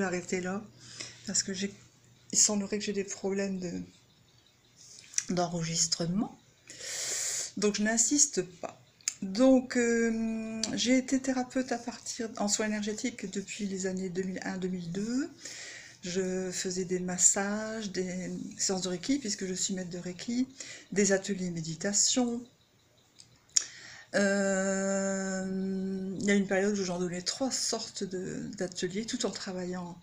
l'arrêter là, parce que il semblerait que j'ai des problèmes d'enregistrement. Donc je n'insiste pas. Donc j'ai été thérapeute en soins énergétiques depuis les années 2001-2002. Je faisais des massages, des séances de Reiki, puisque je suis maître de Reiki, des ateliers méditation. Il y a une période où j'en donnais 3 sortes d'ateliers, tout en travaillant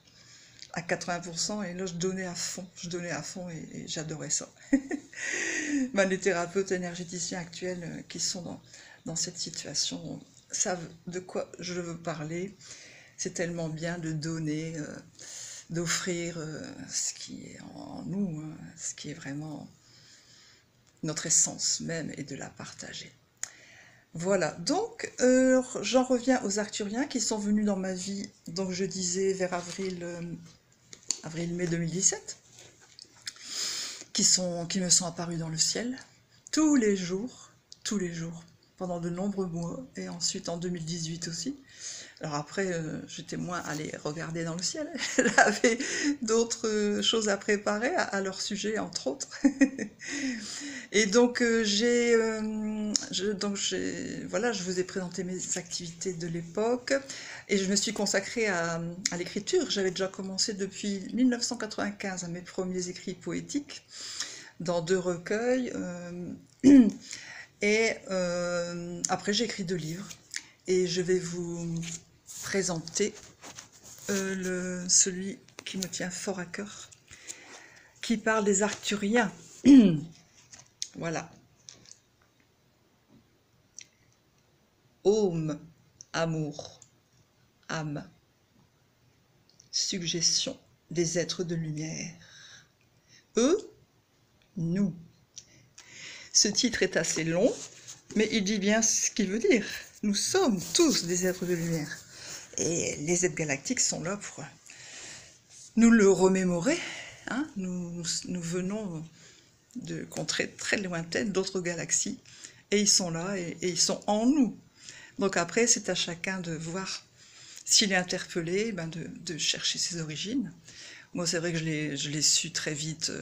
à 80%, et là je donnais à fond, et j'adorais ça. Les thérapeutes énergéticiens actuels qui sont dans cette situation savent de quoi je veux parler. C'est tellement bien de donner, d'offrir ce qui est en nous, hein, ce qui est vraiment notre essence même, et de la partager. Voilà, donc j'en reviens aux Arcturiens qui sont venus dans ma vie, donc je disais vers avril-mai 2017, qui me sont apparus dans le ciel tous les jours, pendant de nombreux mois, et ensuite en 2018 aussi. Alors après, j'étais moins allée regarder dans le ciel, j'avais d'autres choses à préparer à leur sujet, entre autres. Et donc, voilà, je vous ai présenté mes activités de l'époque, et je me suis consacrée à l'écriture. J'avais déjà commencé depuis 1995 à mes premiers écrits poétiques, dans 2 recueils, et après j'ai écrit 2 livres, et je vais vous présenter celui qui me tient fort à cœur, qui parle des Arcturiens. Voilà. Aume, amour, âme, suggestion des êtres de lumière. Eux, nous. Ce titre est assez long, mais il dit bien ce qu'il veut dire. Nous sommes tous des êtres de lumière. Et les êtres galactiques sont là pour nous le remémorer. Hein. Nous venons de contrées très lointaines, d'autres galaxies, et ils sont là, et ils sont en nous. Donc après, c'est à chacun de voir s'il est interpellé, de chercher ses origines. Moi, c'est vrai que je l'ai su très vite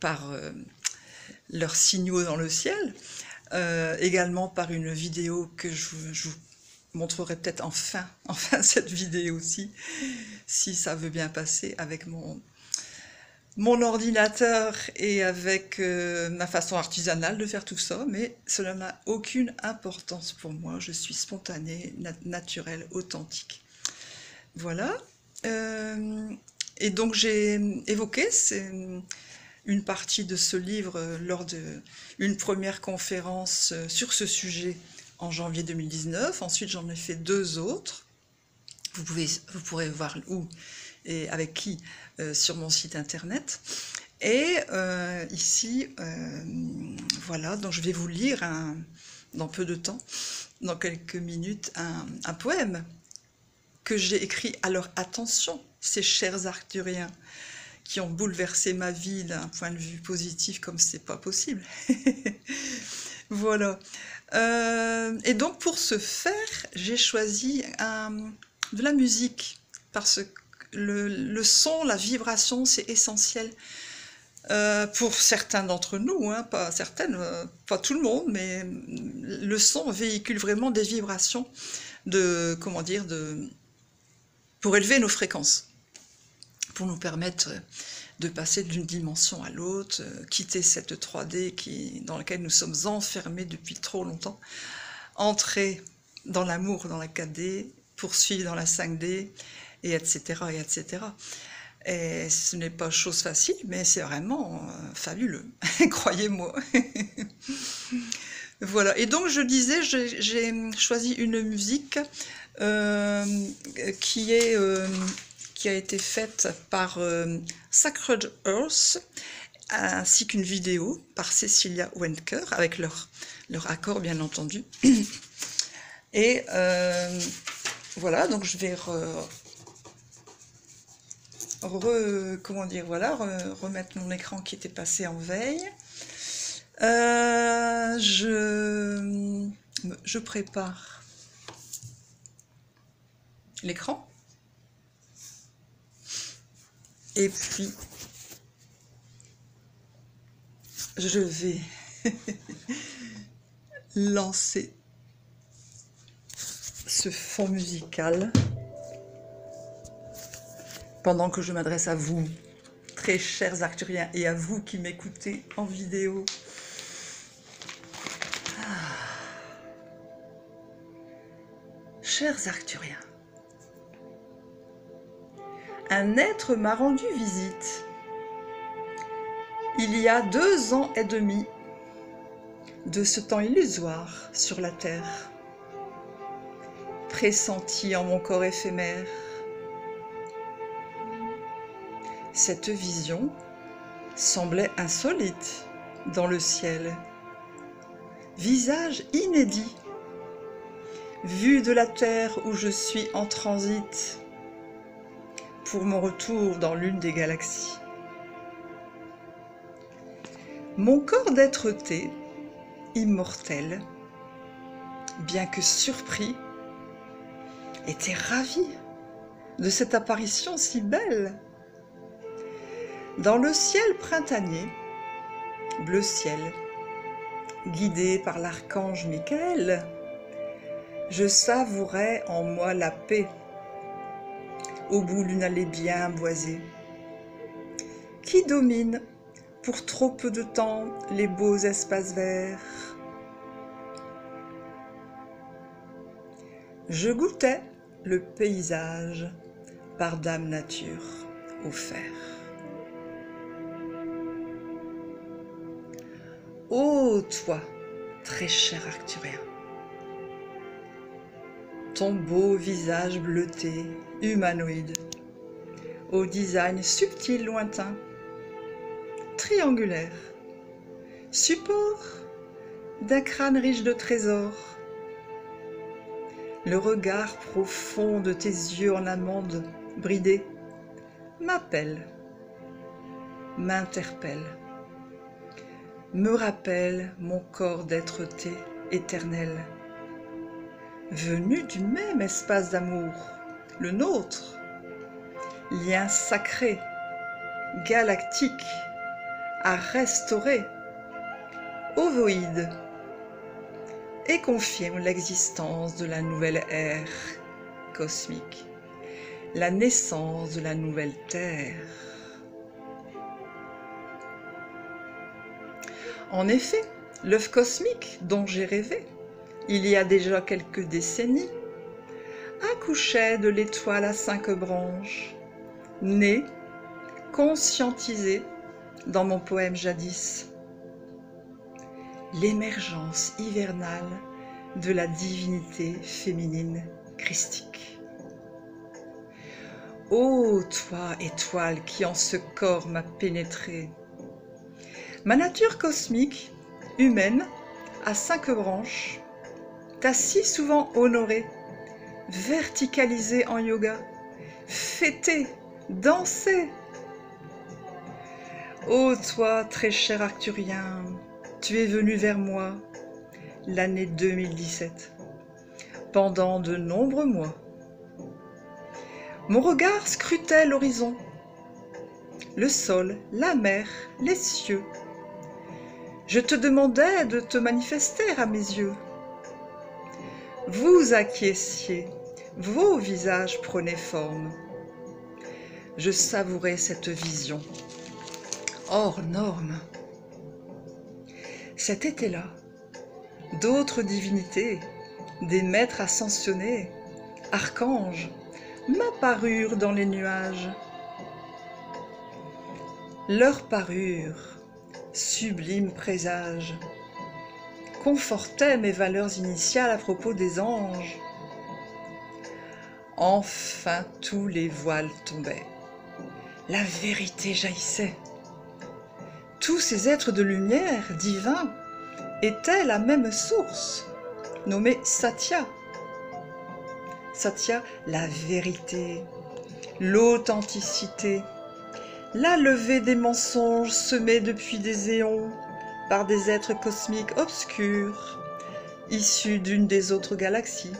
par leurs signaux dans le ciel, également par une vidéo que je vous montrerai peut-être enfin cette vidéo aussi, si ça veut bien passer avec mon ordinateur et avec ma façon artisanale de faire tout ça, mais cela n'a aucune importance pour moi. Je suis spontanée, naturelle, authentique. Voilà. Et donc j'ai évoqué une partie de ce livre lors d'une première conférence sur ce sujet en janvier 2019. Ensuite, j'en ai fait 2 autres. Vous pourrez voir où et avec qui sur mon site internet. Et ici, voilà, donc je vais vous lire dans peu de temps, dans quelques minutes, un poème que j'ai écrit. Alors attention, ces chers Arcturiens qui ont bouleversé ma vie d'un point de vue positif comme c'est pas possible. Voilà. Et donc pour ce faire, j'ai choisi de la musique, parce que le son, la vibration, c'est essentiel pour certains d'entre nous, hein, pas tout le monde, mais le son véhicule vraiment des vibrations pour élever nos fréquences, pour nous permettre de passer d'une dimension à l'autre, quitter cette 3D dans laquelle nous sommes enfermés depuis trop longtemps, entrer dans l'amour, dans la 4D, poursuivre dans la 5D, et etc. et etc. Et ce n'est pas chose facile, mais c'est vraiment fabuleux, croyez-moi. Voilà, et donc je disais, j'ai choisi une musique qui a été faite par Sacred Earth, ainsi qu'une vidéo par Cecilia Wenker, avec leur accord bien entendu. Et voilà, donc je vais remettre mon écran qui était passé en veille. Je prépare l'écran. Et puis, je vais lancer ce fond musical pendant que je m'adresse à vous, très chers Arcturiens, et à vous qui m'écoutez en vidéo. Chers Arcturiens, un être m'a rendu visite il y a 2 ans et demi de ce temps illusoire sur la terre, pressenti en mon corps éphémère. Cette vision semblait insolite dans le ciel, visage inédit, vue de la terre où je suis en transit pour mon retour dans l'une des galaxies. Mon corps d'être-té, immortel, bien que surpris, était ravi de cette apparition si belle. Dans le ciel printanier, bleu ciel, guidé par l'archange Michael, je savourais en moi la paix, au bout d'une allée bien boisée, qui domine pour trop peu de temps les beaux espaces verts. Je goûtais le paysage par Dame Nature offert. Ô toi, très cher Arcturien, ton beau visage bleuté, humanoïde, au design subtil lointain, triangulaire, support d'un crâne riche de trésors, le regard profond de tes yeux en amande bridée m'appelle, m'interpelle, me rappelle mon corps d'être-té éternel, venu du même espace d'amour, le nôtre, lien sacré, galactique, à restaurer, ovoïde, et confirme l'existence de la nouvelle ère cosmique, la naissance de la nouvelle Terre. En effet, l'œuf cosmique dont j'ai rêvé, il y a déjà quelques décennies, accouchait de l'étoile à 5 branches, née, conscientisée dans mon poème jadis, l'émergence hivernale de la divinité féminine christique. Ô toi, étoile qui en ce corps m'a pénétré, ma nature cosmique, humaine, à 5 branches, t'a si souvent honorée, verticalisée en yoga, fêtée, dansée. Ô toi, très cher Arcturien, tu es venu vers moi l'année 2017, pendant de nombreux mois. Mon regard scrutait l'horizon, le sol, la mer, les cieux. Je te demandais de te manifester à mes yeux. Vous acquiesciez, vos visages prenaient forme. Je savourais cette vision hors norme. Cet été-là, d'autres divinités, des maîtres ascensionnés, archanges, m'apparurent dans les nuages. Leur parure, sublime présage, confortait mes valeurs initiales à propos des anges. Enfin tous les voiles tombaient, la vérité jaillissait. Tous ces êtres de lumière divins étaient la même source, nommée Satya. Satya, la vérité, l'authenticité, la levée des mensonges semés depuis des éons par des êtres cosmiques obscurs, issus d'une des autres galaxies.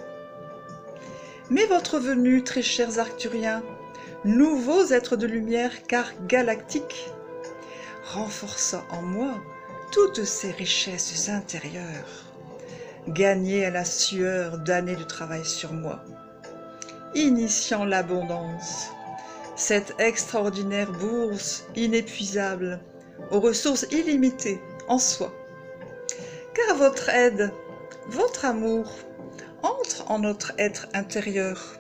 Mais votre venue, très chers Arcturiens, nouveaux êtres de lumière car galactiques, renforçant en moi toutes ces richesses intérieures, gagnées à la sueur d'années de travail sur moi, initiant l'abondance, cette extraordinaire bourse inépuisable, aux ressources illimitées en soi. Car votre aide, votre amour, entre en notre être intérieur,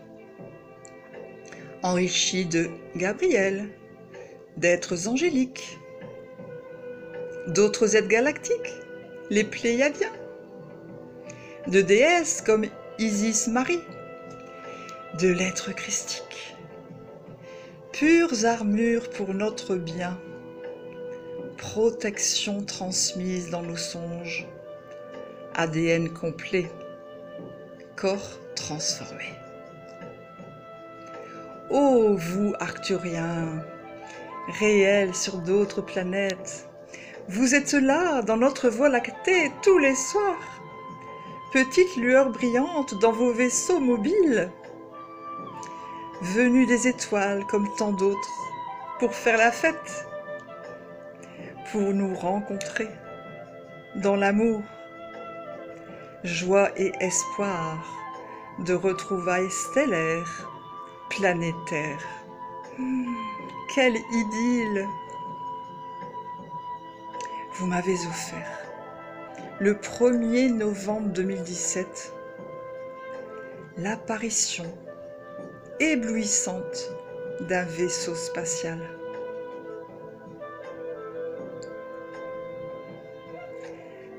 enrichi de Gabriel, d'êtres angéliques, d'autres êtres galactiques, les Pléiadiens, de déesses comme Isis Marie, de l'être christique, pures armures pour notre bien, protection transmise dans nos songes, ADN complet, corps transformé. Ô vous Arcturiens, réels sur d'autres planètes, vous êtes là dans notre voie lactée tous les soirs, petite lueur brillante dans vos vaisseaux mobiles, venus des étoiles comme tant d'autres, pour faire la fête, pour nous rencontrer dans l'amour, joie et espoir de retrouvailles stellaires, planétaires. Quelle idylle vous m'avez offert le 1er novembre 2017 l'apparition éblouissante d'un vaisseau spatial.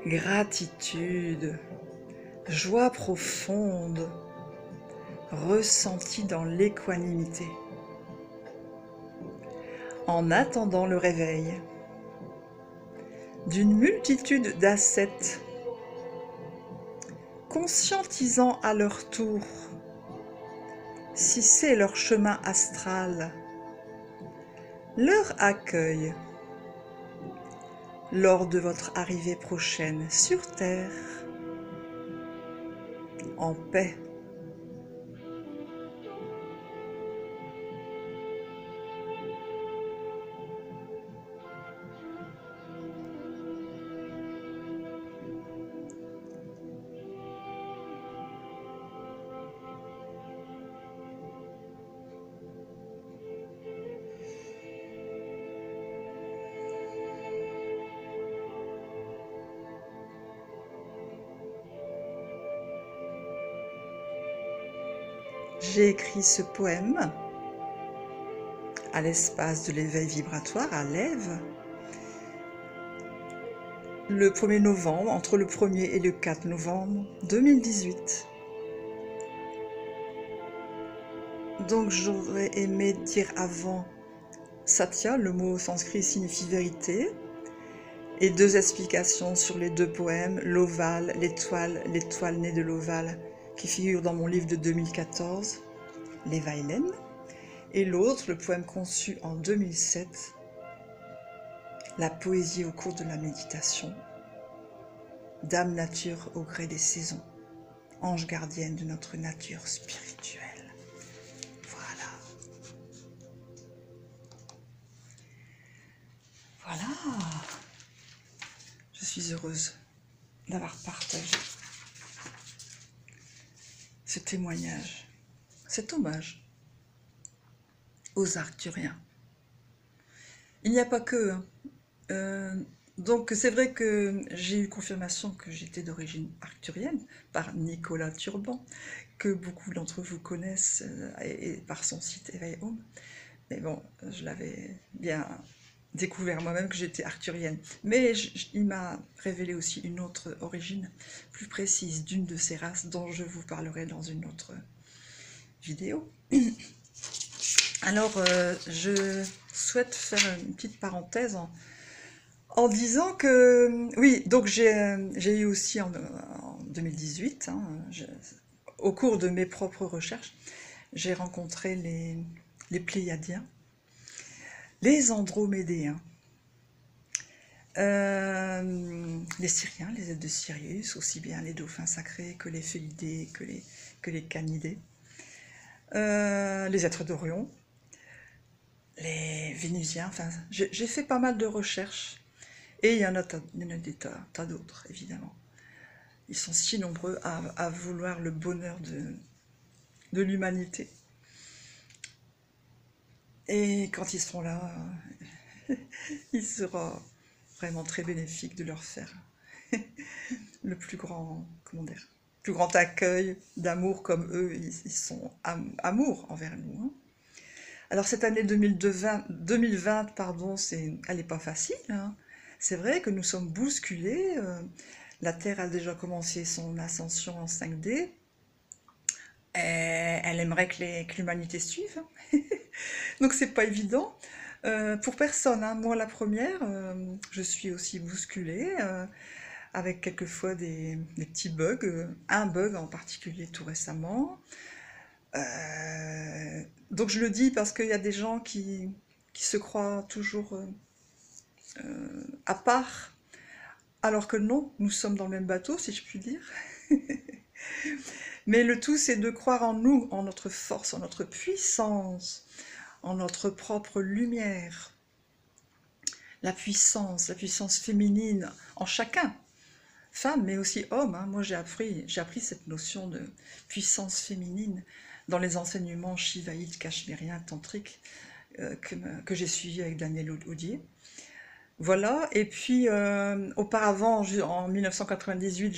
Gratitude, joie profonde, ressentie dans l'équanimité. En attendant le réveil d'une multitude d'ascètes, conscientisant à leur tour si c'est leur chemin astral, leur accueil lors de votre arrivée prochaine sur Terre, en paix. J'ai écrit ce poème à l'espace de l'éveil vibratoire à l'Ève le 1er novembre, entre le 1er et le 4 novembre 2018. Donc j'aurais aimé dire avant Satya, le mot sanskrit signifie vérité, et 2 explications sur les 2 poèmes, l'ovale, l'étoile née de l'ovale, qui figure dans mon livre de 2014, Les Vailen, et l'autre, le poème conçu en 2007, La poésie au cours de la méditation, Dame nature au gré des saisons, ange gardienne de notre nature spirituelle. Voilà. Voilà. Je suis heureuse d'avoir partagé ce témoignage, cet hommage aux Arcturiens. Il n'y a pas que. Donc c'est vrai que j'ai eu confirmation que j'étais d'origine arcturienne par Nicolas Turban, que beaucoup d'entre vous connaissent et par son site Éveil Home. Mais bon, je l'avais bien découvert moi-même que j'étais arcturienne. Mais il m'a révélé aussi une autre origine plus précise d'une de ces races dont je vous parlerai dans une autre vidéo. Alors, je souhaite faire une petite parenthèse en disant que, oui, donc j'ai eu aussi en 2018, au cours de mes propres recherches, j'ai rencontré les Pléiadiens, les Andromédéens, les Syriens, les êtres de Sirius, aussi bien les dauphins sacrés que les félidés, que les canidés, les êtres d'Orion, les Vénusiens, enfin, j'ai fait pas mal de recherches, et il y en a des tas d'autres, évidemment. Ils sont si nombreux à vouloir le bonheur de l'humanité. Et quand ils seront là, il sera vraiment très bénéfique de leur faire le plus grand, comment dire, plus grand accueil d'amour comme eux, ils sont amour envers nous. Hein. Alors cette année 2020 pardon, elle n'est pas facile. Hein. C'est vrai que nous sommes bousculés. La Terre a déjà commencé son ascension en 5D. Et elle aimerait que l'humanité suive. Donc c'est pas évident. Pour personne, hein. Moi la première, je suis aussi bousculée. Avec quelquefois des petits bugs, un bug en particulier tout récemment. Donc je le dis parce qu'il y a des gens qui se croient toujours à part, alors que non, nous sommes dans le même bateau, si je puis dire. Mais le tout, c'est de croire en nous, en notre force, en notre puissance, en notre propre lumière. La puissance féminine en chacun. Femme, mais aussi homme. Hein. Moi, j'ai appris cette notion de puissance féminine dans les enseignements shivaïtes, cachemiriens, tantriques que j'ai suivis avec Daniel Audier. Voilà, et puis auparavant, en 1998,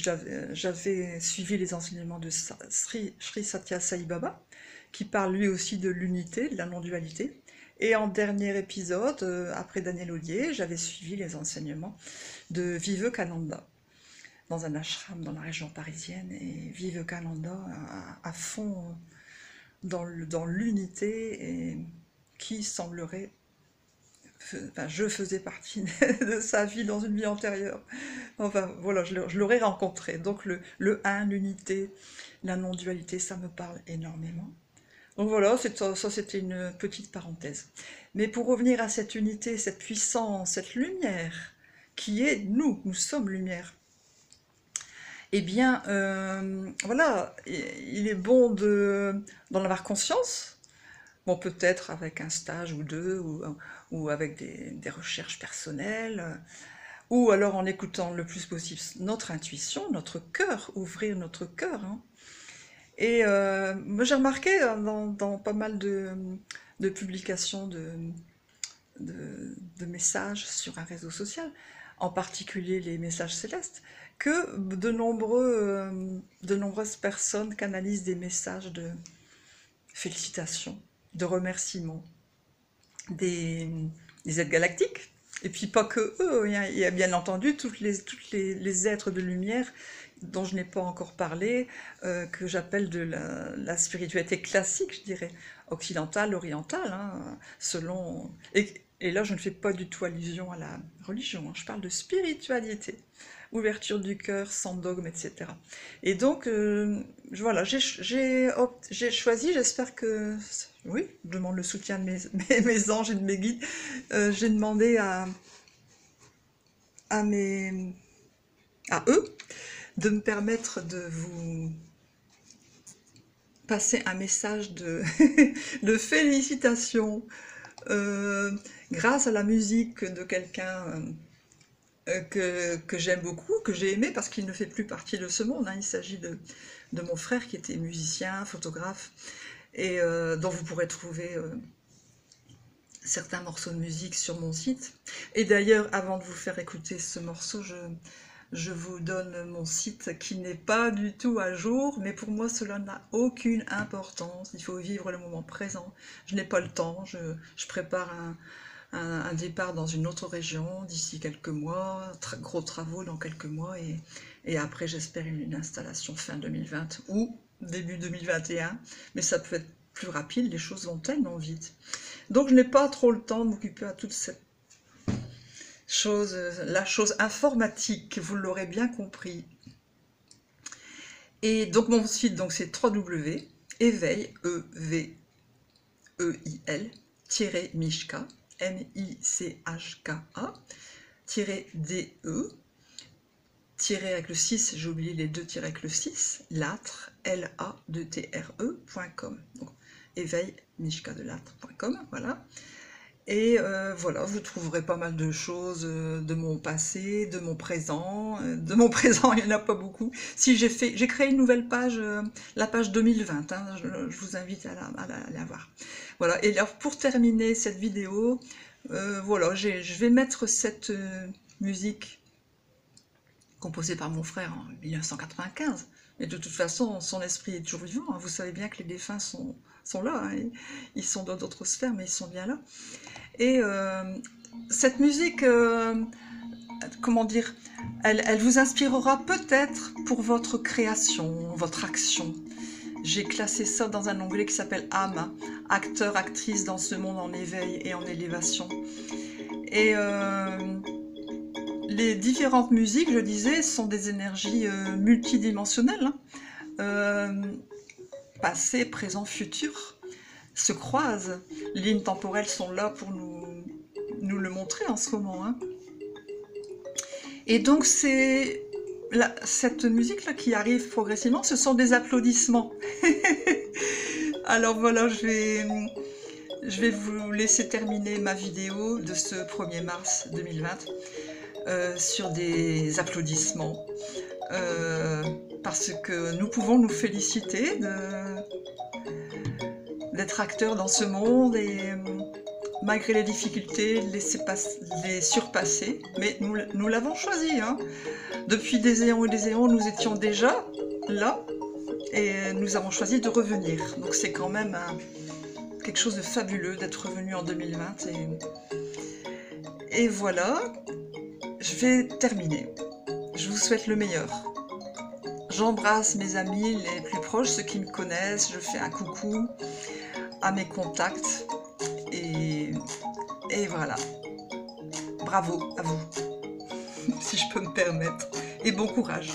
j'avais suivi les enseignements de Sri Satya Sai Baba, qui parle lui aussi de l'unité, de la non-dualité. Et en dernier épisode, après Daniel Audier, j'avais suivi les enseignements de Vivekananda, dans un ashram dans la région parisienne, et Vivekananda à fond dans l'unité, et qui semblerait... Enfin, je faisais partie de sa vie dans une vie antérieure. Enfin, voilà, je l'aurais rencontré. Donc le 1, l'unité, la non-dualité, ça me parle énormément. Donc voilà, ça c'était une petite parenthèse. Mais pour revenir à cette unité, cette puissance, cette lumière, qui est nous sommes lumière. Eh bien, voilà, il est bon d'en avoir conscience. Bon, peut-être avec un stage ou deux, ou avec des recherches personnelles, ou alors en écoutant le plus possible notre intuition, notre cœur, ouvrir notre cœur. Hein. Et moi j'ai remarqué dans pas mal de publications de messages sur un réseau social, en particulier les messages célestes, que de nombreuses personnes canalisent des messages de félicitations, de remerciements, des aides galactiques, et puis pas que eux, il y a bien entendu tous les êtres de lumière dont je n'ai pas encore parlé, que j'appelle de la spiritualité classique, je dirais, occidentale, orientale, hein, selon... Et là, je ne fais pas du tout allusion à la religion, hein, je parle de spiritualité, ouverture du cœur, sans dogme, etc. Et donc, voilà, j'ai choisi, j'espère que... Oui, je demande le soutien de mes anges et de mes guides. J'ai demandé à eux de me permettre de vous passer un message de félicitations grâce à la musique de quelqu'un que j'aime beaucoup, que j'ai aimé parce qu'il ne fait plus partie de ce monde. Hein. Il s'agit de mon frère qui était musicien, photographe, et dont vous pourrez trouver certains morceaux de musique sur mon site. Et d'ailleurs, avant de vous faire écouter ce morceau, je vous donne mon site qui n'est pas du tout à jour, mais pour moi cela n'a aucune importance. Il faut vivre le moment présent. Je n'ai pas le temps, je prépare un départ dans une autre région d'ici quelques mois, gros travaux dans quelques mois, et après j'espère une installation fin 2020 ou début 2021, mais ça peut être plus rapide, les choses vont tellement vite. Donc je n'ai pas trop le temps de m'occuper à toute cette chose, la chose informatique, vous l'aurez bien compris. Et donc mon site, donc c'est www.éveil, E-V-E-I-L, Mishka, M-I-C-H-K-A, -DE, tiré avec le 6, j'ai oublié les deux tirés avec le 6, latre, L-A-2-T-R-E.com. Donc, éveil, mishka de latre.com, voilà. Et voilà, vous trouverez pas mal de choses de mon passé, de mon présent. De mon présent, il n'y en a pas beaucoup. Si j'ai créé une nouvelle page, la page 2020, hein, je vous invite à la voir. Voilà, et alors pour terminer cette vidéo, voilà, je vais mettre cette musique composée par mon frère en 1995. Mais de toute façon, son esprit est toujours vivant, hein. Vous savez bien que les défunts sont là, hein. Ils sont dans d'autres sphères, mais ils sont bien là. Et cette musique, comment dire, elle vous inspirera peut-être pour votre création, votre action. J'ai classé ça dans un onglet qui s'appelle âme, acteur, actrice dans ce monde en éveil et en élévation. Et les différentes musiques, je disais, sont des énergies multidimensionnelles, hein. Passé, présent, futur se croisent. Les lignes temporelles sont là pour nous le montrer en ce moment, hein. Et donc cette musique là qui arrive progressivement, ce sont des applaudissements. Alors voilà, je vais vous laisser terminer ma vidéo de ce 1er mars 2020 sur des applaudissements, parce que nous pouvons nous féliciter d'être acteurs dans ce monde et malgré les difficultés, les surpasser. Mais nous l'avons choisi, hein. Depuis des éons et des éons, nous étions déjà là et nous avons choisi de revenir. Donc c'est quand même quelque chose de fabuleux d'être revenu en 2020. Et voilà, je vais terminer. Je vous souhaite le meilleur. J'embrasse mes amis les plus proches, ceux qui me connaissent. Je fais un coucou à mes contacts. Et voilà. Bravo à vous, si je peux me permettre. Et bon courage.